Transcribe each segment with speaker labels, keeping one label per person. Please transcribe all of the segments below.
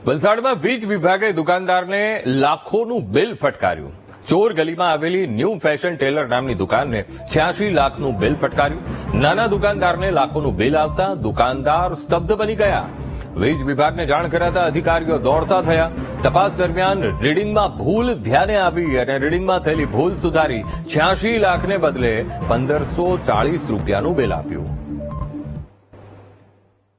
Speaker 1: વલસાડમાં વીજ વિભાગે દુકાનદારને લાખોનું બિલ ફટકાર્યું. ચોર ગલીમાં આવેલી ન્યૂ ફેશન ટેલર નામની દુકાનને 86 લાખનું બિલ ફટકાર્યું. નાના દુકાનદારને લાખોનું બિલ આવતા દુકાનદાર સ્તબ્ધ બની ગયા. વીજ વિભાગને જાણ કરાતા અધિકારીઓ દોડતા થયા. તપાસ દરમિયાન રીડિંગમાં ભૂલ ધ્યાને આવી અને રીડિંગમાં થયેલી ભૂલ સુધારી 86 લાખને બદલે 1540 રૂપિયાનું બિલ આપ્યું.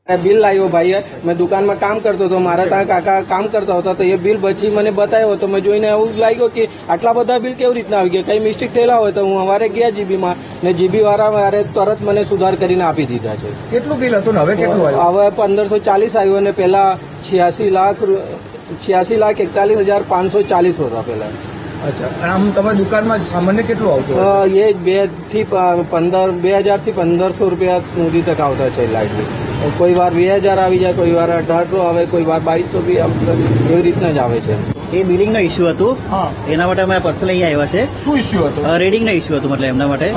Speaker 2: बिल लायो भाई मैं दुकान में काम करतो तो मारा ત્યાં કાકા કામ કરતા હતા તો એ બિલ પછી મને બતાવ્યો તો મેં જોઈને એવું લાગ્યું કે આટલા બધા બિલ કેવી રીતના આવી ગયા, કઈ મિસ્ટેક થયેલા હોય તો હું અમારે ગયા જીબીમાં ને જીબી વાળા મારે તરત મને સુધાર કરીને આપી દીધા છે.
Speaker 3: કેટલું બિલ હતું ને હવે કેટલું આવ્યું?
Speaker 2: હવે 1540 આવ્યું અને પેલા 86,41,540 હતા પેલા.
Speaker 3: અચ્છા, આમ તમારી દુકાનમાં સામાન્ય કેટલું આવતું?
Speaker 2: એ 2,000 થી 1500 રૂપિયા સુધી તક આવતા છે લાઇટ. કોઈ વાર 2000 આવી જાય, કોઈ વાર 1800 આવે, કોઈ વાર 2200 બી એવી રીતના જ આવે છે.
Speaker 4: એ બિલિંગનો ઇસ્યુ હતું, એના માટે અમે પર્સનલ અહીંયા આવ્યા છે.
Speaker 3: શું ઇસ્યુ હતું?
Speaker 4: રીડિંગનો ઇસ્યુ હતું, મતલબ એમના માટે.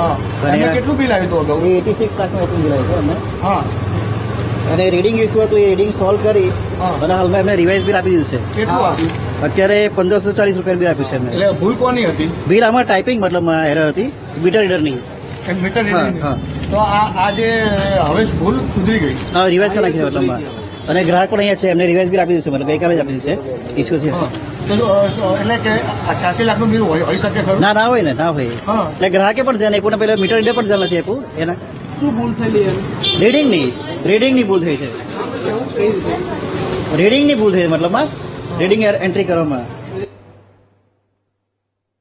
Speaker 3: અને કેટલું બિલ આવ્યું હતું અગાઉ?
Speaker 4: 86 લાખનું એટલું બિલ આવ્યું અમે.
Speaker 3: હા,
Speaker 4: અને રીડિંગ ઇસ્યુ હતું, એ રીડિંગ સોલ્વ કરી અને હાલમાં એમને રિવાઇઝ બિલ આપી દીધું છે.
Speaker 3: કેટલું આપ્યું?
Speaker 4: અત્યારે 1540 રૂપિયા બિલ આપ્યું છે એમને.
Speaker 3: એટલે ભૂલ કોની હતી?
Speaker 4: બિલ આમાં ટાઈપિંગ મતલબ એરર હતી, મીટર રીડરની.
Speaker 3: મીટર તો આ જે હવે ભૂલ સુધરી ગઈ,
Speaker 4: રિવાઇઝ કરી નાખી છે મતલબમાં. અને ગ્રાહક પણ અહીંયા છે, એમને રિવાઇઝ બિલ આપી દીધું છે, મતલબ ગઈકાલે જ આપી દીધું છે. ઇસ્યુ છે
Speaker 3: એટલે કે 86 લાખનું બિલ હોઈ શકે ખરું?
Speaker 4: ના હોય ને, ના હોય. એટલે ગ્રાહકે પણ ધ્યાન આપ્યું ને પેલા મીટર રીડર પણ ધ્યાન નથી આપ્યું. એના
Speaker 2: શું ભૂલ થયેલી એમ?
Speaker 4: રીડિંગની ભૂલ થઈ છે. રીડિંગની ભૂલ થઈ મતલબમાં રીડિંગ એન્ટ્રી કરવામાં.